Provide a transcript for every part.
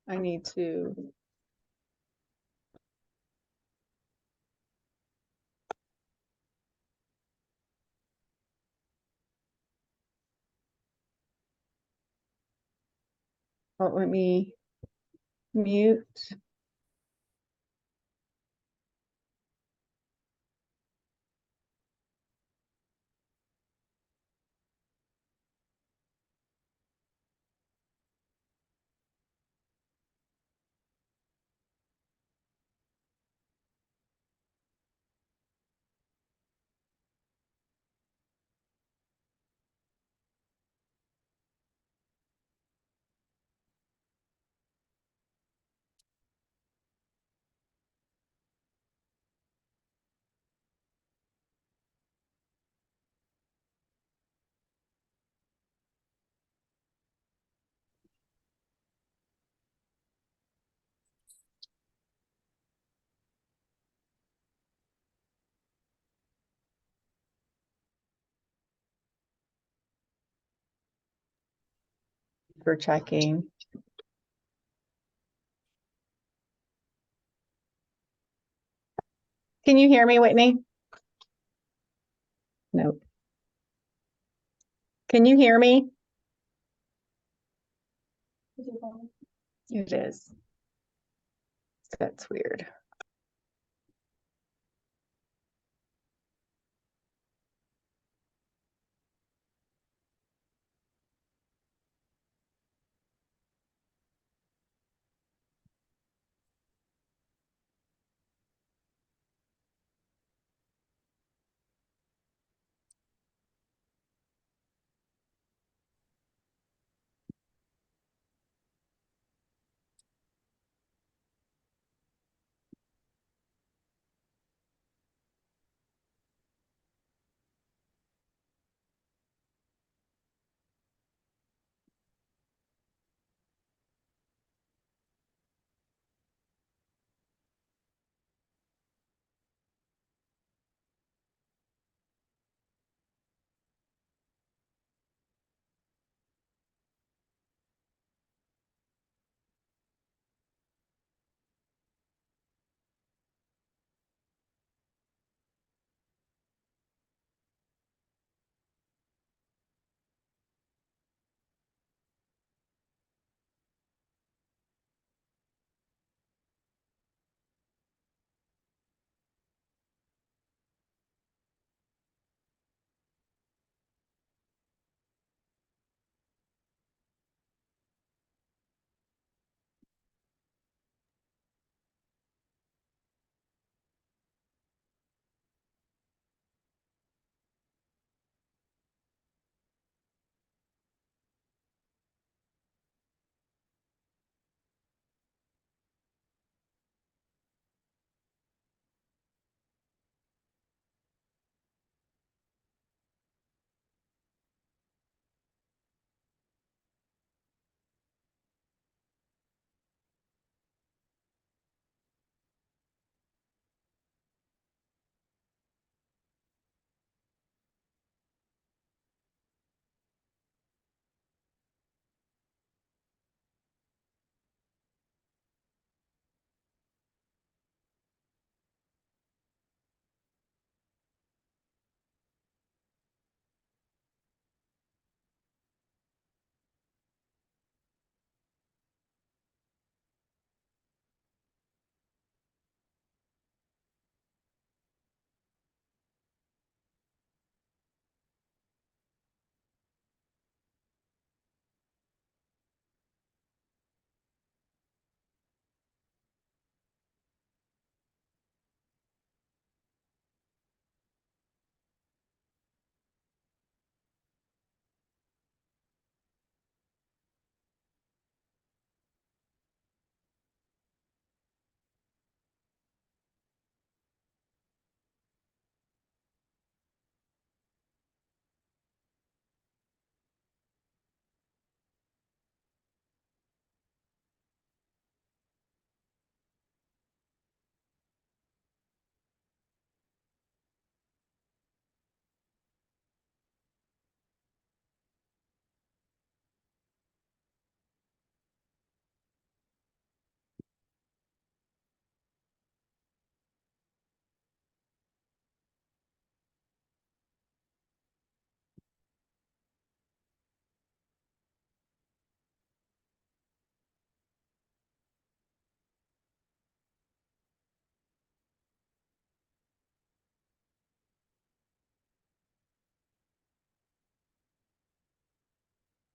I need to. Oh, let me mute. For checking. Can you hear me, Whitney? No. Can you hear me? It is. That's weird.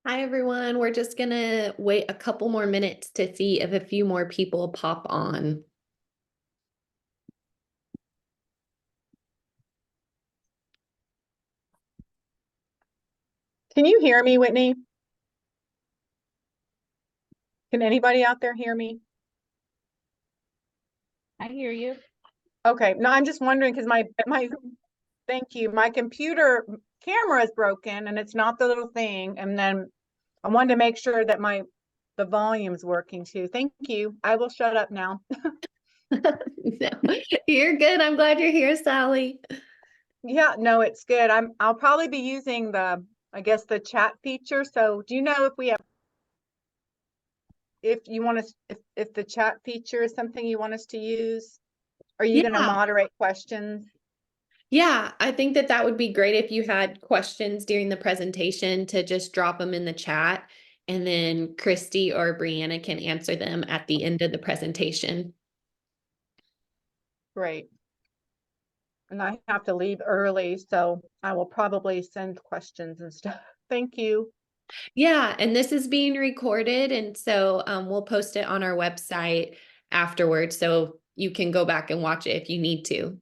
Hi, everyone. We're just gonna wait a couple more minutes to see if a few more people pop on. Can you hear me, Whitney? Can anybody out there hear me? I hear you. Okay, no, I'm just wondering because thank you, my computer camera is broken and it's not the little thing. And then I wanted to make sure that the volume's working too. Thank you. I will shut up now. No, you're good. I'm glad you're here, Sally. Yeah, no, it's good. I'll probably be using I guess the chat feature. So do you know if you want us, if the chat feature is something you want us to use? Are you going to Yeah. moderate questions? Yeah, I think that would be great if you had questions during the presentation to just drop them in the chat, and then Christy or Brianna can answer them at the end of the presentation. Great. And I have to leave early, so I will probably send questions and stuff. Thank you. Yeah, and this is being recorded, and so we'll post it on our website afterwards, so you can go back and watch it if you need to.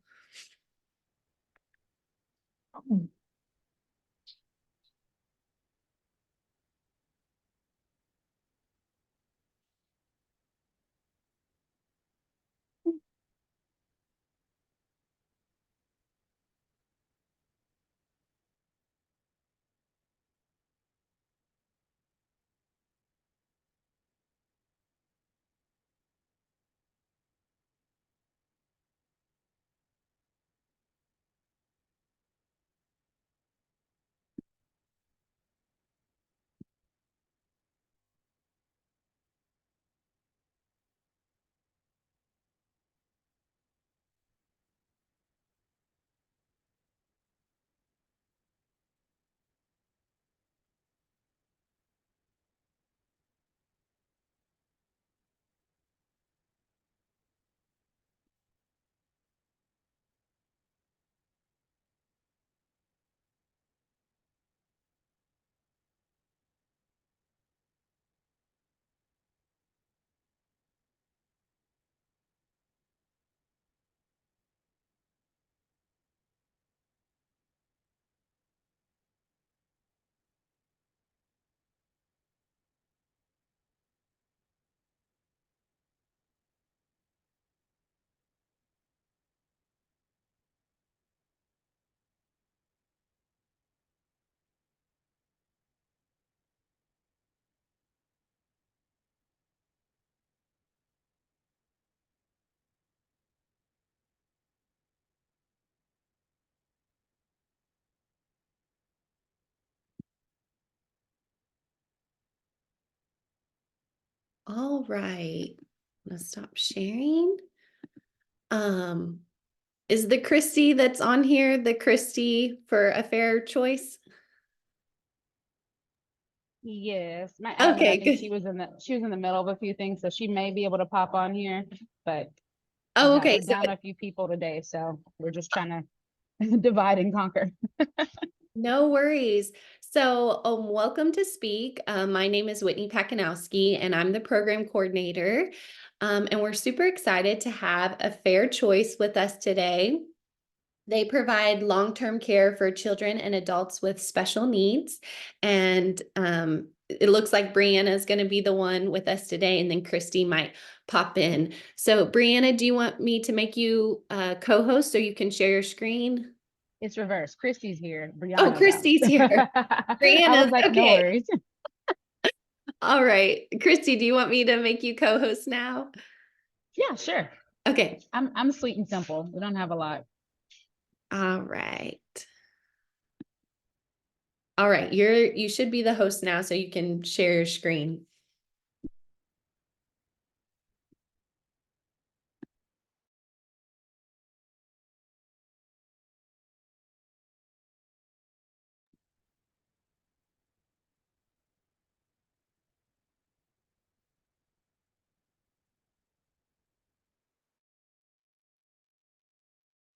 All right, I'm gonna stop sharing. Is the Christy that's on here the Christy for a fair choice? Yes, my admin, I Okay, think good. she was in the middle of a few things, so she may be able to pop on here, but Oh, okay. we're So down a few people today, so we're just trying to divide and conquer. no worries. So, welcome to Speak. My name is Whitney Pakanowski, and I'm the program coordinator. And we're super excited to have a fair choice with us today. They provide long-term care for children and adults with special needs. And it looks like Brianna is going to be the one with us today, and then Christy might pop in. So, Brianna, do you want me to make you co-host so you can share your screen? It's reversed. Christy's here. Oh, Brianna's out. Christy's here. I was Brianna's like, no okay. worries. All right. Christy, do you want me to make you co-host now? Yeah, sure. Okay. I'm sweet and simple. We don't have a lot. All right. All right. You should be the host now so you can share your screen.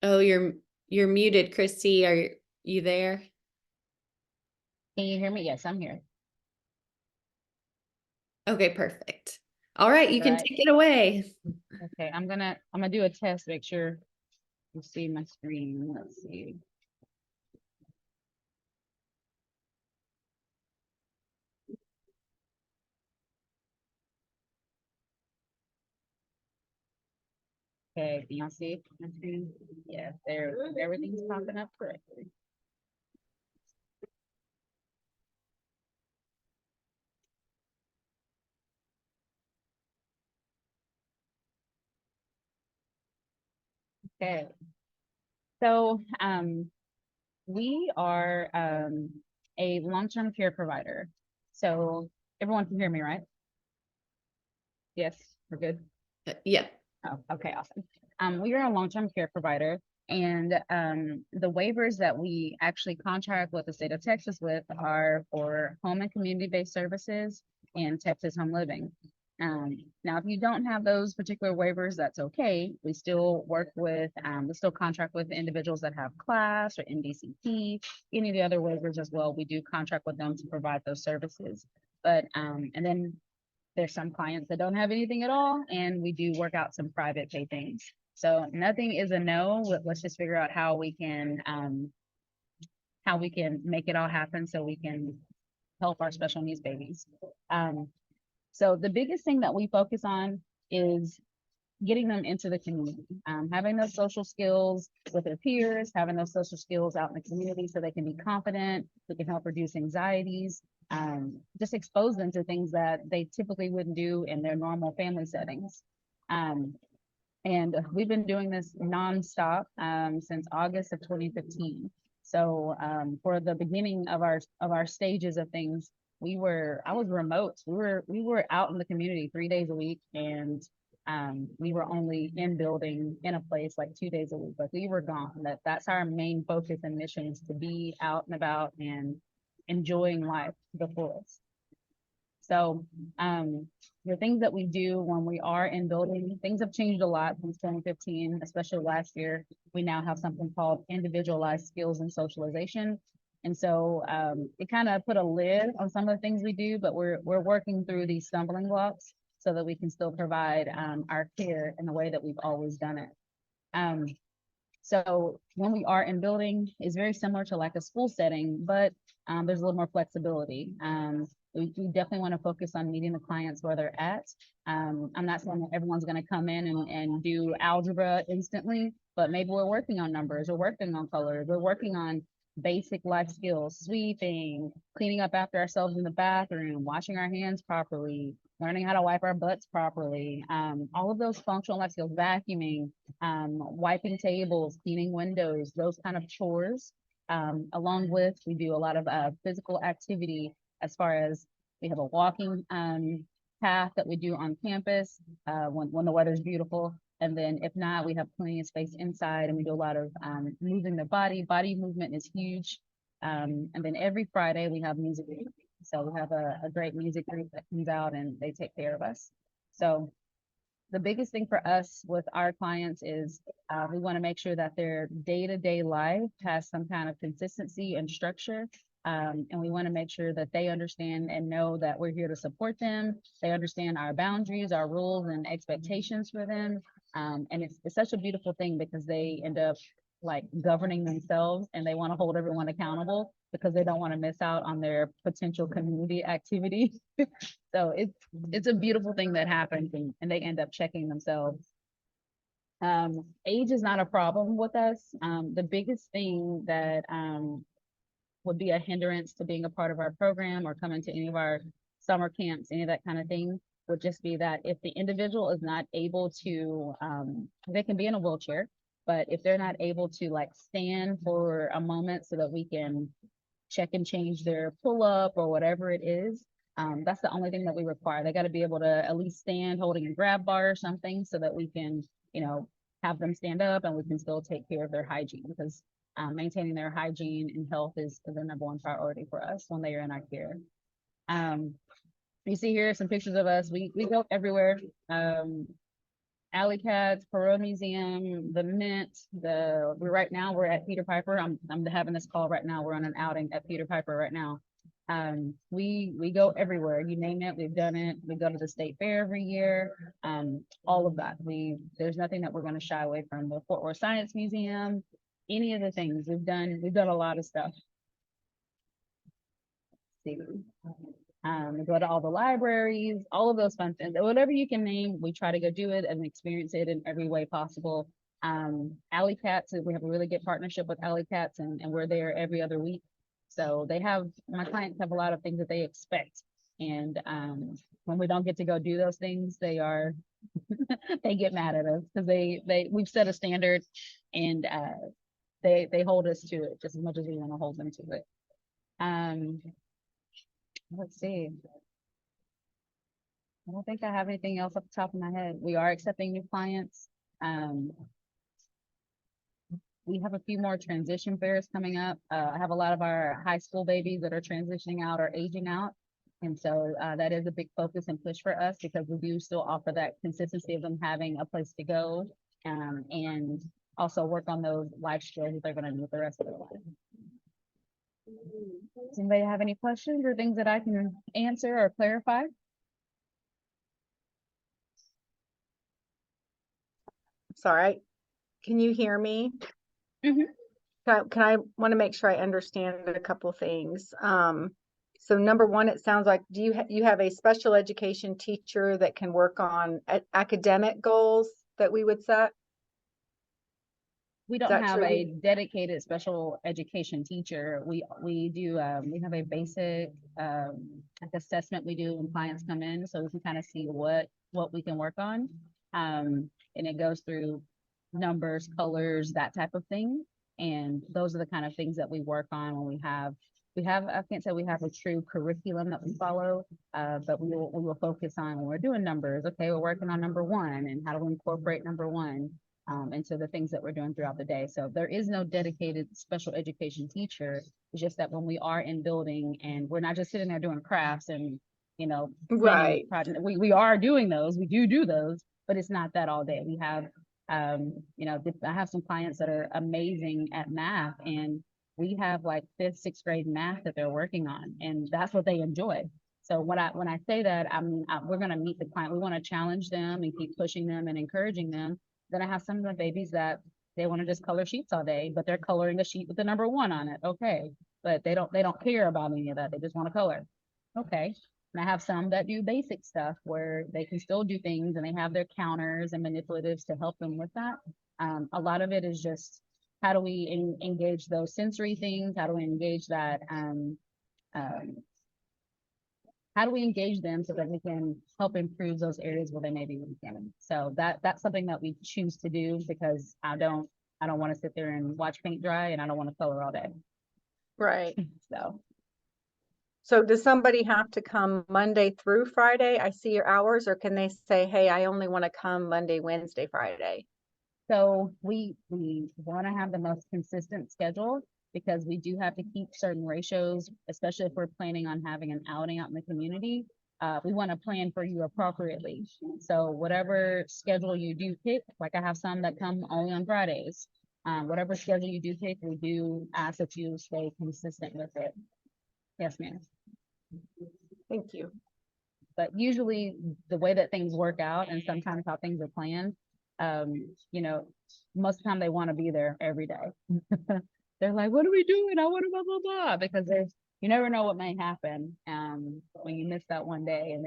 Oh, you're muted, Christy. Are you there? Can you hear me? Yes, I'm here. Okay, perfect. All right, you can Right. take it away. Okay, I'm gonna do a test, make sure you see my screen. Let's see. Okay, can y'all see my screen? Yes, there, everything's popping up correctly. Okay, so we are a long-term care provider. So everyone can hear me, right? Yes, we're good. Yeah. Oh, okay, awesome. We are a long-term care provider, and the waivers that we actually contract with the state of Texas with are for home and community-based services and Texas home living. Now, if you don't have those particular waivers, that's okay. We still work with, we still contract with individuals that have class or NDCP, any of the other waivers as well. We do contract with them to provide those services. But, and then there's some clients that don't have anything at all, and we do work out some private pay things. So nothing is a no. Let's just figure out how we can make it all happen so we can help our special needs babies. So the biggest thing that we focus on is getting them into the community, having those social skills with their peers, having those social skills out in the community so they can be confident, we can help reduce anxieties, just expose them to things that they typically wouldn't do in their normal family settings. And we've been doing this nonstop since August of 2015. So for the beginning of our stages of things, I was remote. We were out in the community 3 days a week, and we were only in building in a place like 2 days a week. But we were gone. That's our main focus and mission, is to be out and about and enjoying life to the fullest. So the things that we do when we are in building, things have changed a lot since 2015, especially last year. We now have something called individualized skills and socialization. And so it kind of put a lid on some of the things we do, but we're working through these stumbling blocks so that we can still provide our care in the way that we've always done it. So when we are in building, it's very similar to like a school setting, but there's a little more flexibility. We definitely want to focus on meeting the clients where they're at. I'm not saying that everyone's going to come in and do algebra instantly, but maybe we're working on numbers, we're working on colors, we're working on basic life skills, sweeping, cleaning up after ourselves in the bathroom, washing our hands properly, learning how to wipe our butts properly, all of those functional life skills, vacuuming, wiping tables, cleaning windows, those kind of chores. Along with, we do a lot of physical activity, as far as we have a walking path that we do on campus when the weather's beautiful. And then if not, we have plenty of space inside, and we do a lot of moving the body. Body movement is huge. And then every Friday we have music. So we have a great music group that comes out and they take care of us. So the biggest thing for us with our clients is we want to make sure that their day-to-day life has some kind of consistency and structure. And we want to make sure that they understand and know that we're here to support them. They understand our boundaries, our rules, and expectations for them. And it's such a beautiful thing because they end up like governing themselves, and they want to hold everyone accountable because they don't want to miss out on their potential community activity. So it's a beautiful thing that happens, and they end up checking themselves. Age is not a problem with us. The biggest thing that would be a hindrance to being a part of our program or coming to any of our summer camps, any of that kind of thing, would just be that if the individual is not able to, they can be in a wheelchair, but if they're not able to like stand for a moment so that we can check and change their pull up or whatever it is, that's the only thing that we require. They got to be able to at least stand holding a grab bar or something so that we can, have them stand up and we can still take care of their hygiene, because maintaining their hygiene and health is the number one priority for us when they are in our care. You see here some pictures of us. We go everywhere. Alley Cats, Perot Museum, the Mint. We're at Peter Piper. I'm having this call right now. We're on an outing at Peter Piper right now. We go everywhere. You name it, we've done it. We go to the state fair every year. All of that. There's nothing that we're going to shy away from. The Fort Worth Science Museum, any of the things we've done a lot of stuff. See. We go to all the libraries, all of those fun things. Whatever you can name, we try to go do it and experience it in every way possible. Alley Cats, we have a really good partnership with Alley Cats, and we're there every other week. So my clients have a lot of things that they expect. And when we don't get to go do those things, they get mad at us because we've set a standard, and they hold us to it just as much as we want to hold them to it. Let's see. I don't think I have anything else off the top of my head. We are accepting new clients. We have a few more transition fairs coming up. I have a lot of our high school babies that are transitioning out or aging out. And so that is a big focus and push for us because we do still offer that consistency of them having a place to go, and also work on those life skills that they're going to need the rest of their life. Does anybody have any questions or things that I can answer or clarify? Sorry, can you hear me? Mhm. Can I want to make sure I understand a couple things. So number one, it sounds like you have a special education teacher that can work on academic goals that we would set? We don't that have true? a dedicated special education teacher. We do we have a basic assessment we do when clients come in, so we can kind of see what we can work on. And it goes through numbers, colors, that type of thing. And those are the kind of things that we work on when we have, I can't say we have a true curriculum that we follow, but we will focus on when we're doing numbers. Okay, we're working on number one, and how do we incorporate number one into the things that we're doing throughout the day. So there is no dedicated special education teacher. It's just that when we are in building and we're not just sitting there doing crafts and, Right. project, we are doing those, we do those, but it's not that all day. We have, I have some clients that are amazing at math, and we have like 5th, 6th grade math that they're working on, and that's what they enjoy. So when I say that, we're going to meet the client. We want to challenge them and keep pushing them and encouraging them. Then I have some of the babies that they want to just color sheets all day, but they're coloring a sheet with the number 1 on it. Okay, but they don't care about any of that. They just want to color. Okay. And I have some that do basic stuff where they can still do things, and they have their counters and manipulatives to help them with that. A lot of it is just how do we engage those sensory things? How do we engage that? How do we engage them so that we can help improve those areas where they may be weak in? So that's something that we choose to do because I don't want to sit there and watch paint dry, and I don't want to color all day. Right. So does somebody have to come Monday through Friday? I see your hours, or can they say, hey, I only want to come Monday, Wednesday, Friday? So we want to have the most consistent schedule because we do have to keep certain ratios, especially if we're planning on having an outing out in the community. We want to plan for you appropriately. So whatever schedule you do pick, like I have some that come only on Fridays. Whatever schedule you do pick, we do ask that you stay consistent with it. Yes, ma'am. Thank you. But usually the way that things work out, and sometimes how things are planned, most of the time they want to be there every day. They're like, what are we doing? I want to blah, blah, blah, because you never know what may happen when you miss that one day, and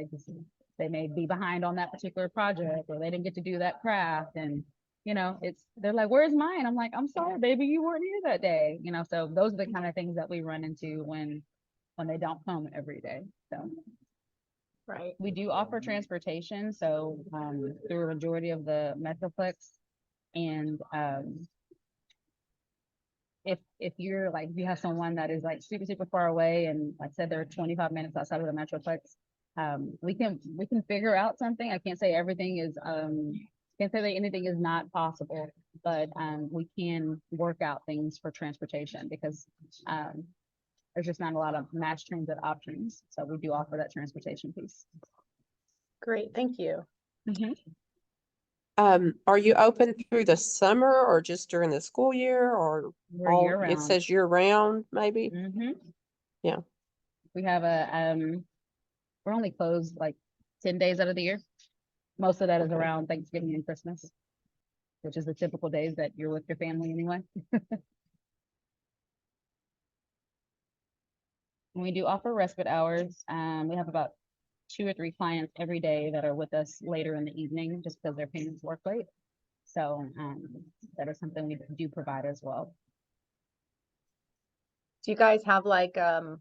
they may be behind on that particular project, or they didn't get to do that craft. And, they're like, where's mine? I'm like, I'm sorry, baby, you weren't here that day. So those are the kind of things that we run into when they don't come every day. So. Right. We do offer transportation, so through a majority of the Metroplex, and if you're like, if you have someone that is like super far away, and like I said, they're 25 minutes outside of the Metroplex, we can figure out something. I can't say everything is can't say that anything is not possible, but we can work out things for transportation because there's just not a lot of mass transit options. So we do offer that transportation piece. Great, thank you. Are you open through the summer or just during the school year, or We're year round. it says year round, maybe? Mm-hmm. Yeah. We have we're only closed like 10 days out of the year. Most of that is around Thanksgiving and Christmas, which is the typical days that you're with your family anyway. We do offer respite hours. We have about 2 or 3 clients every day that are with us later in the evening just because their parents work late. So that is something we do provide as well. Do you guys have like a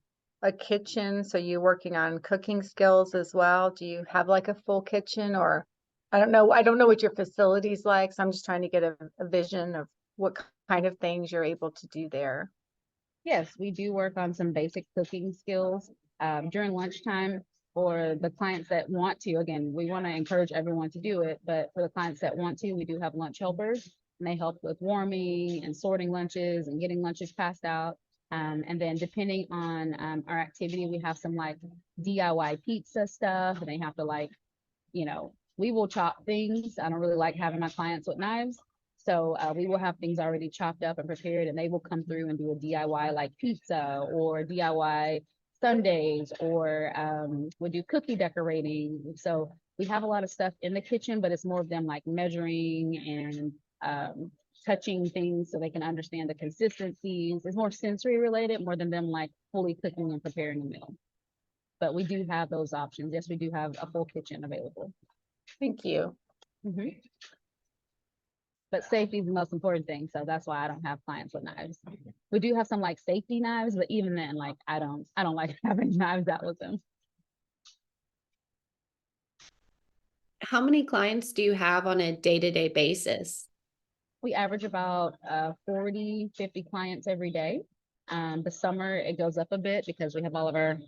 kitchen? So you're working on cooking skills as well? Do you have like a full kitchen, or I don't know. I don't know what your facility's like. So I'm just trying to get a vision of what kind of things you're able to do there. Yes, we do work on some basic cooking skills during lunchtime for the clients that want to. Again, we want to encourage everyone to do it, but for the clients that want to, we do have lunch helpers, and they help with warming and sorting lunches and getting lunches passed out. And then depending on our activity, we have some like DIY pizza stuff, and they have to like, we will chop things. I don't really like having my clients with knives. So we will have things already chopped up and prepared, and they will come through and do a DIY like pizza or DIY sundaes, or we'll do cookie decorating. So we have a lot of stuff in the kitchen, but it's more of them like measuring and touching things so they can understand the consistencies. It's more sensory related more than them like fully cooking and preparing a meal. But we do have those options. Yes, we do have a full kitchen available. Thank you. Mhm. But safety is the most important thing. So that's why I don't have clients with knives. We do have some like safety knives, but even then, like I don't like having knives out with them. How many clients do you have on a day-to-day basis? We average about 40, 50 clients every day. The summer it goes up a bit because we have all of our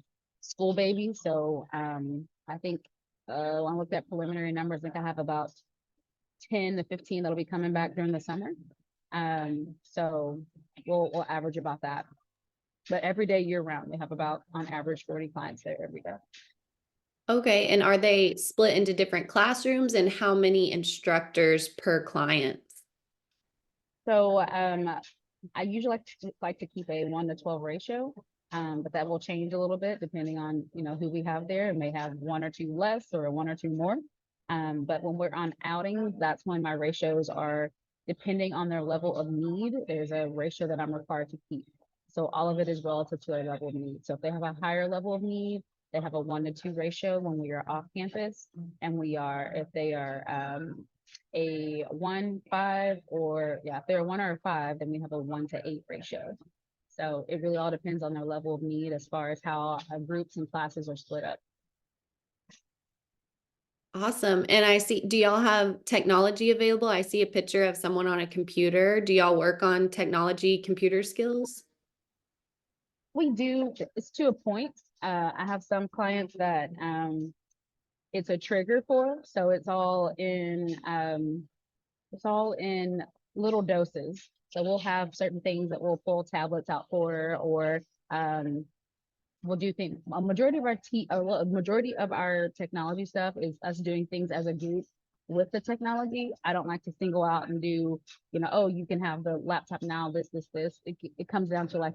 school babies. So I think when I looked at preliminary numbers, I think I have about 10 to 15 that'll be coming back during the summer. So we'll average about that. But every day year round, we have about on average 40 clients there every day. Okay, and are they split into different classrooms, and how many instructors per client? So I usually like to keep a 1 to 12 ratio, but that will change a little bit depending on who we have there. It may have 1 or 2 less or 1 or 2 more. But when we're on outings, that's when my ratios are depending on their level of need. There's a ratio that I'm required to keep. So all of it is relative to their level of need. So if they have a higher level of need, they have a 1 to 2 ratio when we are off campus, and if they are a 1, 5, or if they're a 1 or a 5, then we have a 1 to 8 ratio. So it really all depends on their level of need as far as how our groups and classes are split up. Awesome. And I see, do y'all have technology available? I see a picture of someone on a computer. Do y'all work on technology, computer skills? We do. It's to a point. I have some clients that it's a trigger for, so it's all in little doses. So we'll have certain things that we'll pull tablets out for, or we'll do things. A majority of our technology stuff is us doing things as a group with the technology. I don't like to single out and do, oh, you can have the laptop now, this. It comes down to like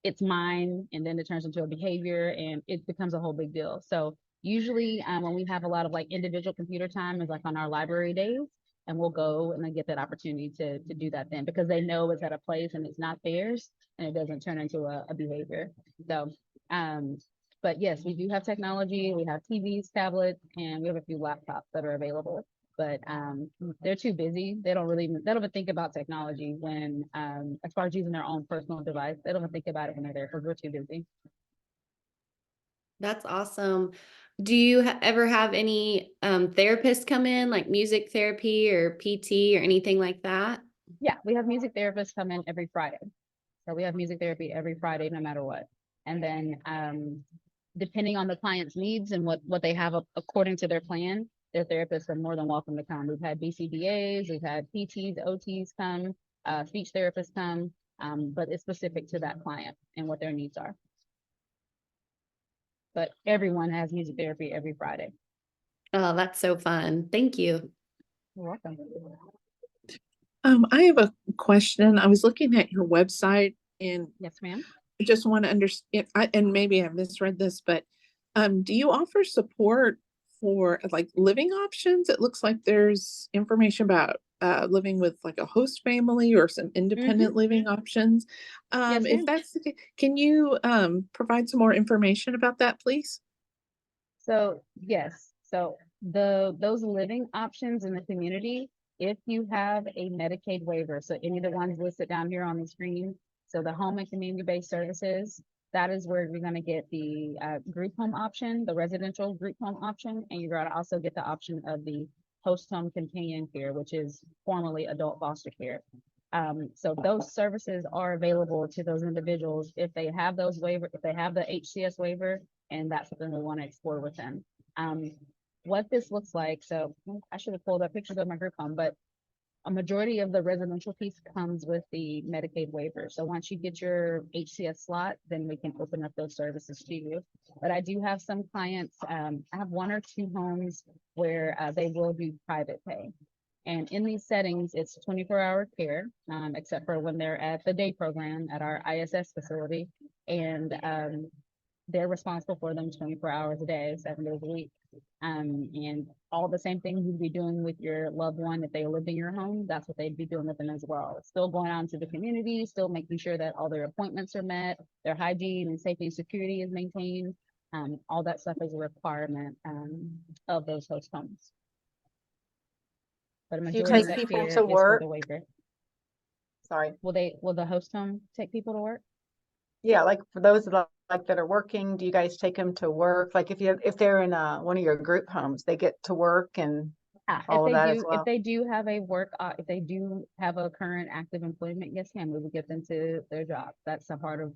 it's mine, and then it turns into a behavior, and it becomes a whole big deal. So usually when we have a lot of like individual computer time is like on our library days, and we'll go and then get that opportunity to do that then, because they know it's at a place and it's not theirs, and it doesn't turn into a behavior. So but yes, we do have technology. We have TVs, tablets, and we have a few laptops that are available. But they're too busy. They don't even think about technology when, as far as using their own personal device, they don't even think about it when they're there because we're too busy. That's awesome. Do you ever have any therapists come in, like music therapy or PT or anything like that? Yeah, we have music therapists come in every Friday. So we have music therapy every Friday, no matter what. And then depending on the client's needs and what they have according to their plan, their therapists are more than welcome to come. We've had BCBAs, we've had PTs, OTs come, speech therapists come, but it's specific to that client and what their needs are. But everyone has music therapy every Friday. Oh, that's so fun. Thank you. You're welcome. I have a question. I was looking at your website, and Yes, ma'am. just want to understand, and maybe I misread this, but do you offer support for like living options? It looks like there's information about living with like a host family or some independent living options. Yes, If ma'am. that's the case, can you provide some more information about that, please? So yes, so those living options in the community, if you have a Medicaid waiver, so any of the ones listed down here on the screen, so the home and community-based services, that is where you're gonna get the group home option, the residential group home option, and you're gonna also get the option of the host home companion care, which is formerly adult foster care. So those services are available to those individuals if they have those waiver, if they have the HCS waiver, and that's something we want to explore with them. What this looks like, so I should have pulled up pictures of my group home, but a majority of the residential piece comes with the Medicaid waiver. So once you get your HCS slot, then we can open up those services to you. But I do have some clients, I have 1 or 2 homes where they will do private pay. And in these settings, it's 24-hour care, except for when they're at the day program at our ISS facility. And they're responsible for them 24 hours a day, 7 days a week. And all the same things you'd be doing with your loved one if they lived in your home, that's what they'd be doing with them as well. Still going out into the community, still making sure that all their appointments are met, their hygiene and safety and security is maintained. All that stuff is a requirement of those host homes. But a Do you majority of take that people care to is with work? the waiver. Sorry. Will the host home take people to work? Yeah, like for those that that are working, do you guys take them to work? Like if they're in one of your group homes, they get to work and all of that as If well. they do have a work, if they do have a current active employment, yes, ma'am, we would get them to their job. That's a part of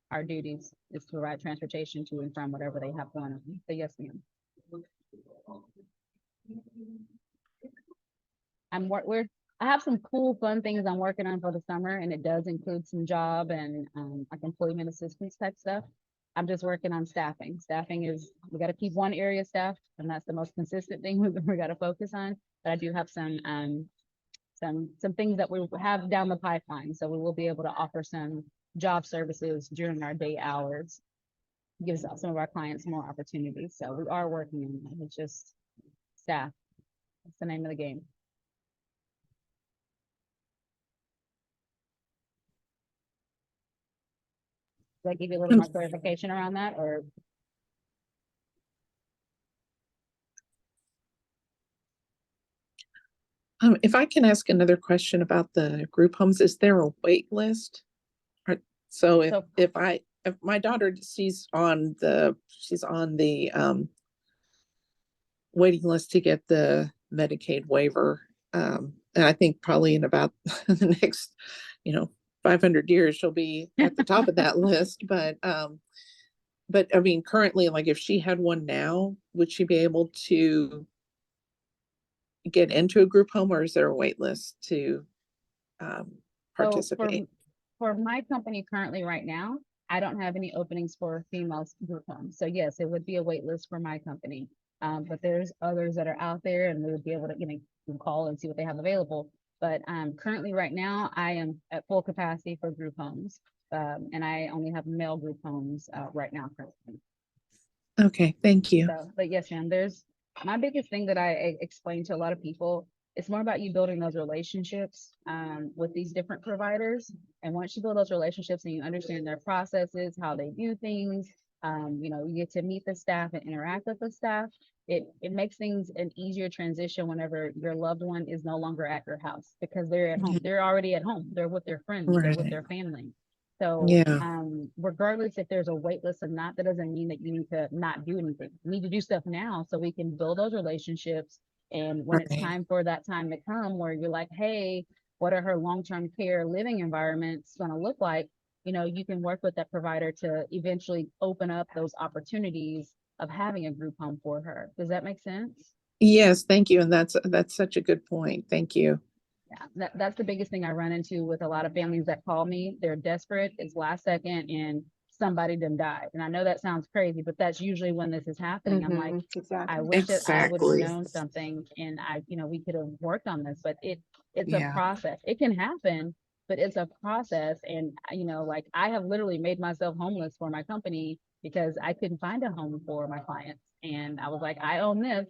our duties, is to provide transportation to and from whatever they have going on. So yes, ma'am. I have some cool, fun things I'm working on for the summer, and it does include some job and like employment assistance type stuff. I'm just working on staffing. Staffing is, we got to keep one area staffed, and that's the most consistent thing we got to focus on. But I do have some things that we have down the pipeline, so we will be able to offer some job services during our day hours. Gives some of our clients more opportunities. So we are working on that. It's just staff. That's the name of the game. Did I give you a little more clarification around that, or? If I can ask another question about the group homes, is there a wait list? So if my daughter, she's on the waiting list to get the Medicaid waiver. And I think probably in about the next, 500 years, she'll be at the top of that list. But I mean, currently, like if she had one now, would she be able to get into a group home, or is there a wait list to participate? So for my company currently right now, I don't have any openings for female group homes. So yes, it would be a wait list for my company. But there's others that are out there, and we would be able to, you can call and see what they have available. But currently right now, I am at full capacity for group homes. And I only have male group homes right now currently. Okay, thank you. So, but yes, ma'am, there's my biggest thing that I explain to a lot of people. It's more about you building those relationships with these different providers. And once you build those relationships and you understand their processes, how they do things, you get to meet the staff and interact with the staff. It makes things an easier transition whenever your loved one is no longer at your house, because they're at home. They're already at home. They're with their friends. They're with their family. So Yeah. Regardless if there's a wait list or not, that doesn't mean that you need to not do anything. You need to do stuff now so we can build those relationships. And when it's time for that time to come where you're like, hey, what are her long-term care living environments going to look like? You can work with that provider to eventually open up those opportunities of having a group home for her. Does that make sense? Yes, thank you. And that's such a good point. Thank you. Yeah, that's the biggest thing I run into with a lot of families that call me. They're desperate. It's last second and somebody done died. And I know that sounds crazy, but that's usually when this is happening. I'm like, Exactly. I wish that I would have known something and we could have worked on this, but it's a process. It can happen, but it's a process. And, like I have literally made myself homeless for my company because I couldn't find a home for my clients. And I was like, I own this.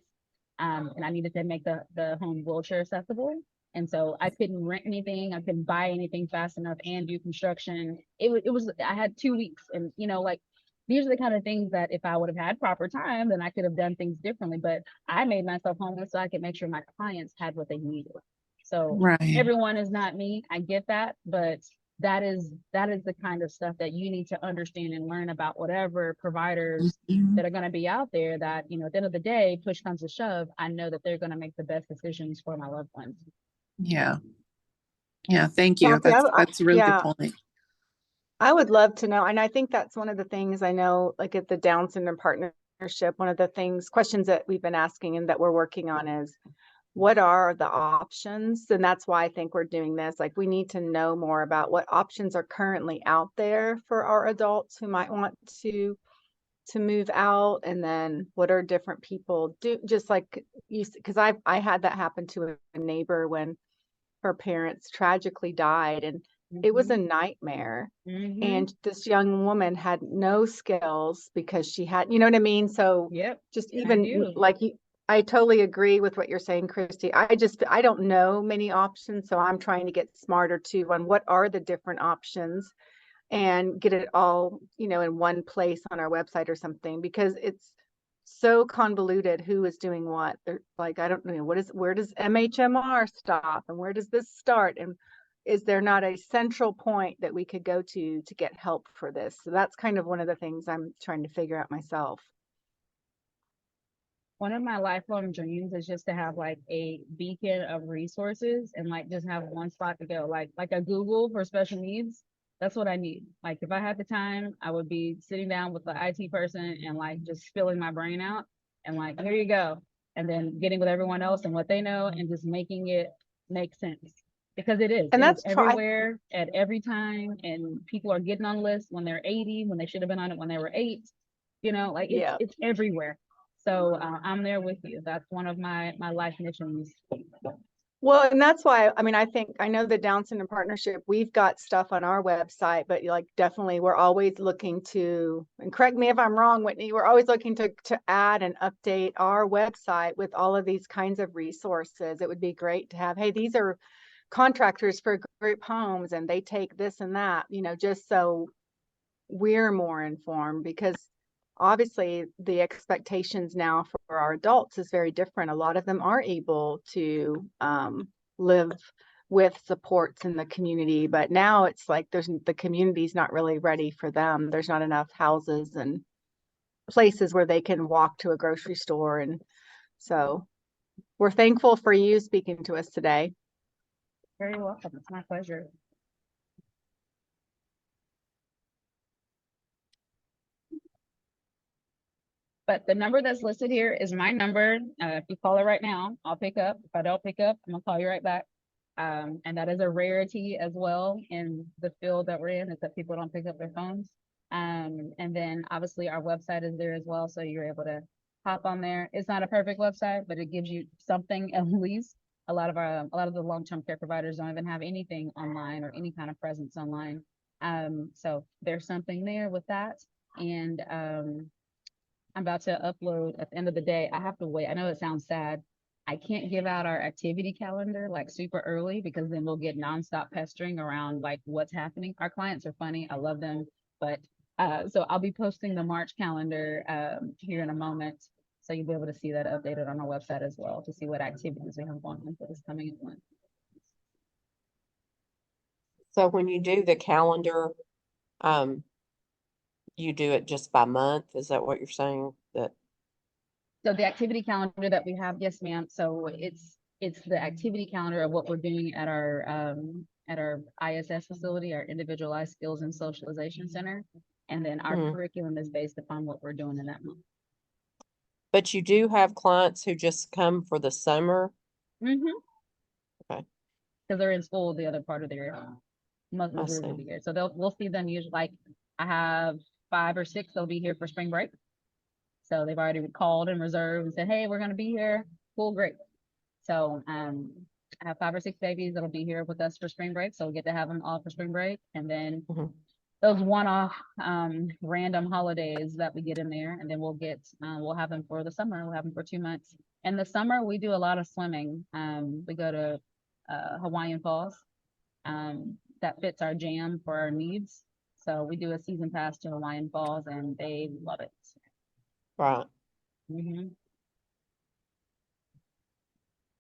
And I needed to make the home wheelchair accessible. And so I couldn't rent anything. I couldn't buy anything fast enough and do construction. I had 2 weeks, and, like, these are the kind of things that if I would have had proper time, then I could have done things differently. But I made myself homeless so I could make sure my clients had what they needed. So Right. everyone is not me. I get that, but that is the kind of stuff that you need to understand and learn about whatever providers Mhm. that are going to be out there that, at the end of the day, push comes to shove, I know that they're going to make the best decisions for my loved ones. Yeah. Yeah. Thank you. Kathy, That's a really good yeah, point. I would love to know, and I think that's one of the things I know, like at the Down Syndrome Partnership, one of the questions that we've been asking and that we're working on is, what are the options? And that's why I think we're doing this. Like, we need to know more about what options are currently out there for our adults who might want to move out, and then what are different people do, just like you, because I had that happen to a neighbor when her parents tragically died, and it was a nightmare. Mm-hmm. And this young woman had no skills because she had, you know what I mean? So Yep. just I even do. like I totally agree with what you're saying, Christy. I don't know many options, so I'm trying to get smarter too on what are the different options and get it all, in one place on our website or something, because it's so convoluted who is doing what. They're like, I don't know, where does MHMR stop and where does this start? And is there not a central point that we could go to get help for this? So that's kind of one of the things I'm trying to figure out myself. One of my lifelong dreams is just to have like a beacon of resources and like just have one spot to go, like a Google for special needs. That's what I need. Like if I had the time, I would be sitting down with the IT person and like just spilling my brain out and like, here you go. And then getting with everyone else and what they know and just making it make sense. Because it is. And It is that's everywhere at every time. And people are getting on lists when they're 80, when they should have been on it when they were 8. Like yeah. it's everywhere. So I'm there with you. That's one of my life missions. Well, and that's why, I mean, I know the Down Syndrome Partnership, we've got stuff on our website, but like definitely we're always looking to, and correct me if I'm wrong, Whitney, we're always looking to add and update our website with all of these kinds of resources. It would be great to have, hey, these are contractors for group homes and they take this and that, just so we're more informed, because obviously the expectations now for our adults is very different. A lot of them are able to live with supports in the community, but now it's like the community's not really ready for them. There's not enough houses and places where they can walk to a grocery store. And so we're thankful for you speaking to us today. Very welcome. It's my pleasure. But the number that's listed here is my number. If you call it right now, I'll pick up. If I don't pick up, I'm gonna call you right back. And that is a rarity as well in the field that we're in, is that people don't pick up their phones. And then obviously our website is there as well, so you're able to hop on there. It's not a perfect website, but it gives you something at least. A lot of the long-term care providers don't even have anything online or any kind of presence online. So there's something there with that. And I'm about to upload at the end of the day. I have to wait. I know it sounds sad. I can't give out our activity calendar like super early because then we'll get nonstop pestering around like what's happening. Our clients are funny. I love them. But so I'll be posting the March calendar here in a moment. So you'll be able to see that updated on our website as well to see what activities we have going on for this coming month. So when you do the calendar, you do it just by month? Is that what you're saying? That So the activity calendar that we have, yes, ma'am. So it's the activity calendar of what we're doing at our ISS facility, our Individualized Skills and Socialization Center. And then our curriculum is based upon what we're doing in that month. But you do have clients who just come for the summer? Mm-hmm. Okay. Because they're in school the other part of the year, I see. of the year. So we'll see them usually, like I have 5 or 6 that'll be here for spring break. So they've already called and reserved and said, hey, we're going to be here. Cool, great. So I have 5 or 6 babies that'll be here with us for spring break, so we'll get to have them all for spring break. And then Mhm. those one-off random holidays that we get in there, and then we'll have them for the summer. We'll have them for 2 months. In the summer, we do a lot of swimming. We go to Hawaiian Falls. That fits our jam for our needs. So we do a season pass to Hawaiian Falls, and they love it. Right. Mhm.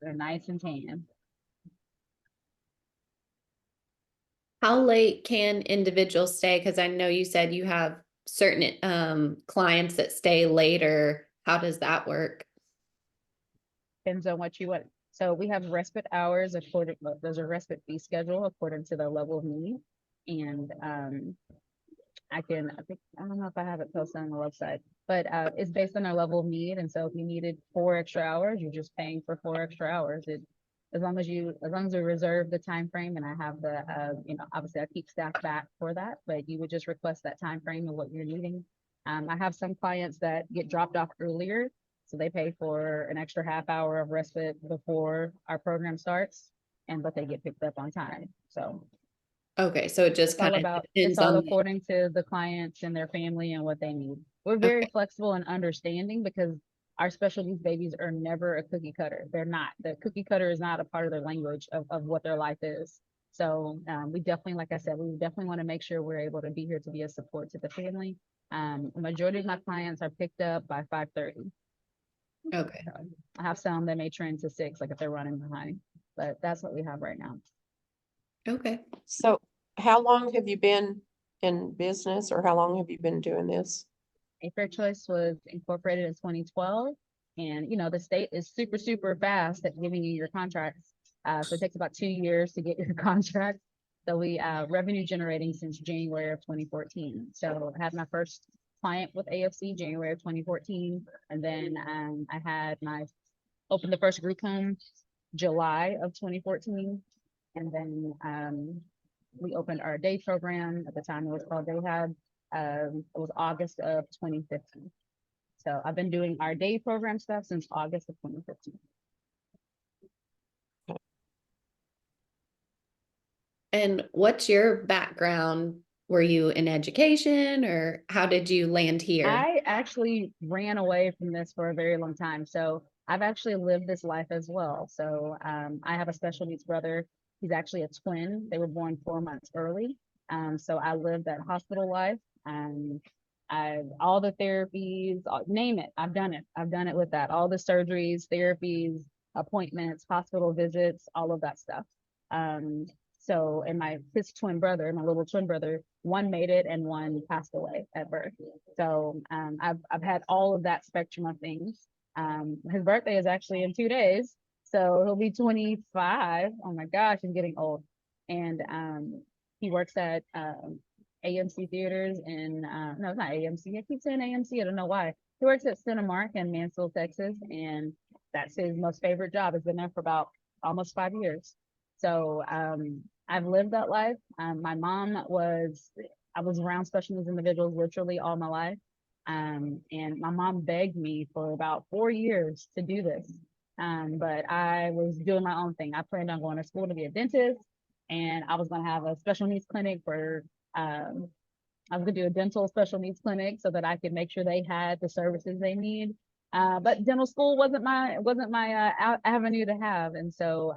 They're nice and tan. How late can individuals stay? Because I know you said you have certain clients that stay later. How does that work? Depends on what you want. So we have respite hours according, there's a respite fee schedule according to the level of need. And I don't know if I have it posted on the website, but it's based on our level of need. And so if you needed 4 extra hours, you're just paying for 4 extra hours. As long as we reserve the time frame, and I have obviously I keep staff back for that, but you would just request that time frame of what you're needing. I have some clients that get dropped off earlier, so they pay for an extra half hour of respite before our program starts, but they get picked up on time. So Okay, so it just it's all kind of about, depends it's all on. according to the clients and their family and what they need. We're very Okay. flexible and understanding because our special needs babies are never a cookie cutter. They're not. The cookie cutter is not a part of their language of what their life is. So we definitely, like I said, we definitely want to make sure we're able to be here to be a support to the family. The majority of my clients are picked up by 5:30. Okay. So I have some that may trend to 6, like if they're running behind, but that's what we have right now. Okay. So how long have you been in business, or how long have you been doing this? A Fair Choice was incorporated in 2012. And, the state is super, super fast at giving you your contracts. So it takes about 2 years to get your contract. So we revenue generating since January of 2014. So I had my first client with AFC January of 2014. And then opened the first group home July of 2014. And then we opened our day program. At the time it was called Day Hub. It was August of 2015. So I've been doing our day program stuff since August of 2015. And what's your background? Were you in education, or how did you land here? I actually ran away from this for a very long time. So I've actually lived this life as well. So I have a special needs brother. He's actually a twin. They were born 4 months early. So I lived that hospital life. All the therapies, name it, I've done it. I've done it with that. All the surgeries, therapies, appointments, hospital visits, all of that stuff. So, and his twin brother, my little twin brother, one made it and one passed away at birth. So, I've had all of that spectrum of things. His birthday is actually in 2 days, so he'll be 25. Oh my gosh, he's getting old. And he works at AMC Theaters in no, it's not AMC. I keep saying AMC. I don't know why. He works at Cinemark in Mansfield, Texas, and that's his most favorite job. Has been there for about almost 5 years. So I've lived that life. I was around special needs individuals literally all my life. And my mom begged me for about 4 years to do this. But I was doing my own thing. I planned on going to school to be a dentist, and I was going to have a special needs clinic I was going to do a dental special needs clinic so that I could make sure they had the services they need. But dental school wasn't my avenue to have. And so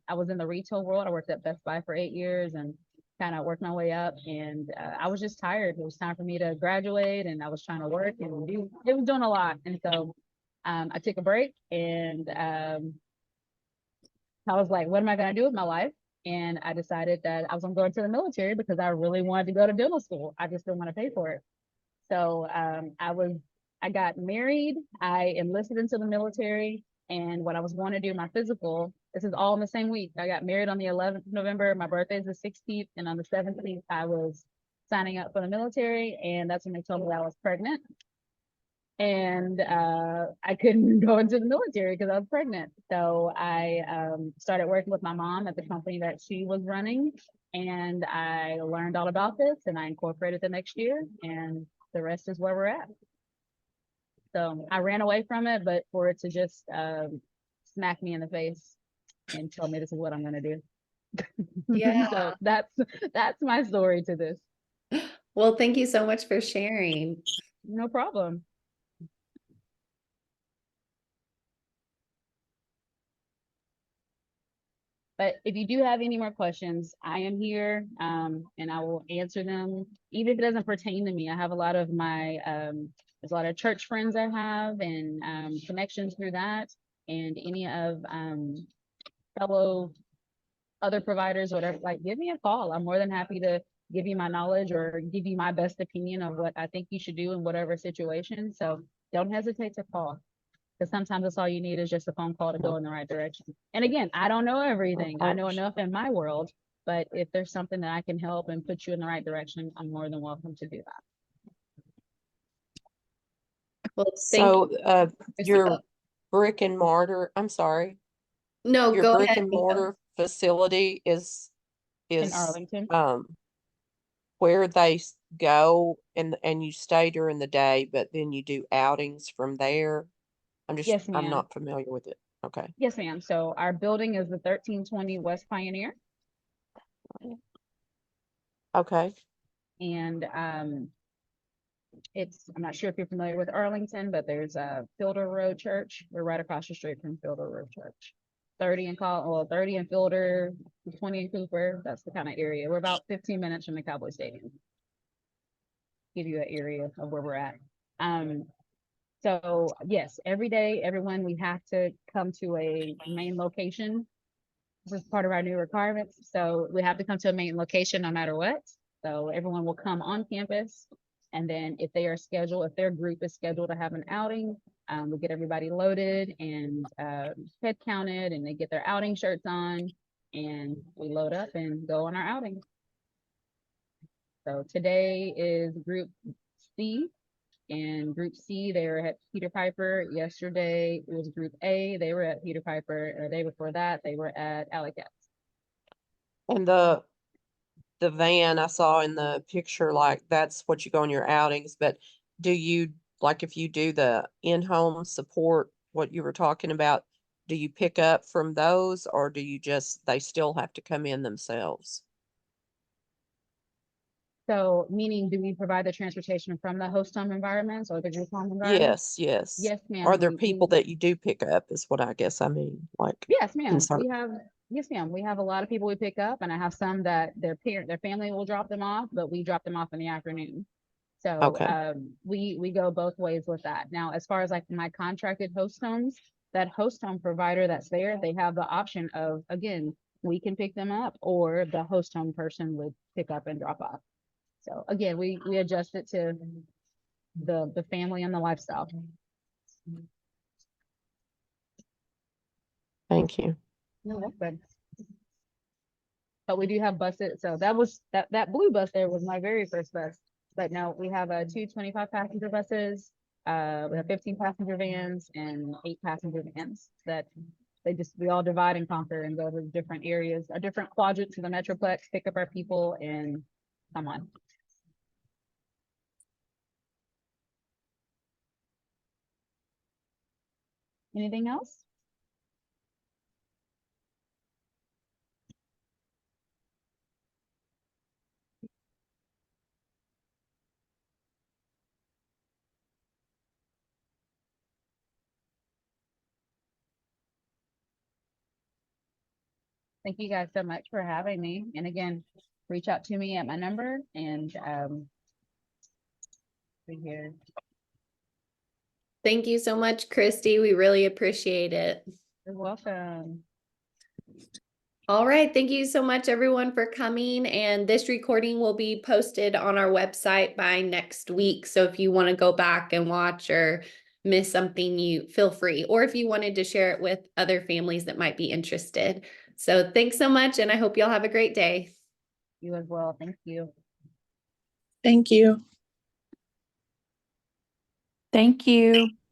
I was in the retail world. I worked at Best Buy for 8 years and kind of worked my way up. And I was just tired. It was time for me to graduate, and I was trying to work and it was doing a lot. And so I took a break, and I was like, what am I going to do with my life? And I decided that I was going to go into the military because I really wanted to go to dental school. I just didn't want to pay for it. So I got married. I enlisted into the military. And what I was going to do, my physical, this is all in the same week. I got married on the 11th of November. My birthday is the 16th. And on the 17th, I was signing up for the military. And that's when they told me that I was pregnant. And I couldn't go into the military because I was pregnant. So I started working with my mom at the company that she was running. And I learned all about this, and I incorporated the next year, and the rest is where we're at. So I ran away from it, but for it to just smack me in the face and tell me this is what I'm gonna do. Yeah. So that's my story to this. Well, thank you so much for sharing. No problem. But if you do have any more questions, I am here, and I will answer them, even if it doesn't pertain to me. I have a lot of my, there's a lot of church friends I have and connections through that, and any of fellow other providers, whatever, like give me a call. I'm more than happy to give you my knowledge or give you my best opinion of what I think you should do in whatever situation. So don't hesitate to call. Because sometimes that's all you need is just a phone call to go in the right direction. And again, I don't know everything. I know enough in my world, but if there's something that I can help and put you in the right direction, I'm more than welcome to do that. Well, thank So, you. your brick and mortar, I'm sorry, No, your go brick ahead. and mortar facility In is, Arlington. where they go and you stay during the day, but then you do outings from there? Yes, I'm ma'am. not familiar with it. Okay. Yes, ma'am. So our building is the 1320 West Pioneer. Okay. And I'm not sure if you're familiar with Arlington, but there's a Fielder Road Church. We're right across the street from Fielder Road Church. 30 in Fielder, 20 in Cooper. That's the kind of area. We're about 15 minutes from the Cowboy Stadium. Give you an area of where we're at. So yes, every day, everyone, we have to come to a main location. This is part of our new requirements. So we have to come to a main location no matter what. So everyone will come on campus. And then if their group is scheduled to have an outing, we get everybody loaded and head counted, and they get their outing shirts on, and we load up and go on our outing. So today is Group C, and Group C, they were at Peter Piper. Yesterday, it was Group A, they were at Peter Piper. And the day before that, they were at Alley Cats. And the van I saw in the picture, like that's what you go on your outings, but do you, like if you do the in-home support, what you were talking about, do you pick up from those or do you they still have to come in themselves? So meaning, do we provide the transportation from the host home environments or the group home environments? Yes. Yes, ma'am. Are there people that you do pick up is what I guess I mean, like. Yes, ma'am. insert- Yes, ma'am. We have a lot of people we pick up, and I have some that their family will drop them off, but we drop them off in the afternoon. So Okay. we go both ways with that. Now, as far as like my contracted host homes, that host home provider that's there, they have the option of, again, we can pick them up or the host home person would pick up and drop off. So again, we adjust it to the family and the lifestyle. Thank you. You're welcome. But we do have buses. So that blue bus there was my very first bus. But no, we have two 25-passenger buses. We have 15 passenger vans and 8 passenger vans that we all divide and conquer and go to different areas, different quadrants of the Metroplex, pick up our people and come on. Anything else? Thank you guys so much for having me. And again, reach out to me at my number and be here. Thank you so much, Christy. We really appreciate it. You're welcome. All right. Thank you so much, everyone, for coming. And this recording will be posted on our website by next week. So if you want to go back and watch or miss something, you feel free. Or if you wanted to share it with other families that might be interested. So thanks so much. And I hope y'all have a great day. You as well. Thank you. Thank you. Thank you.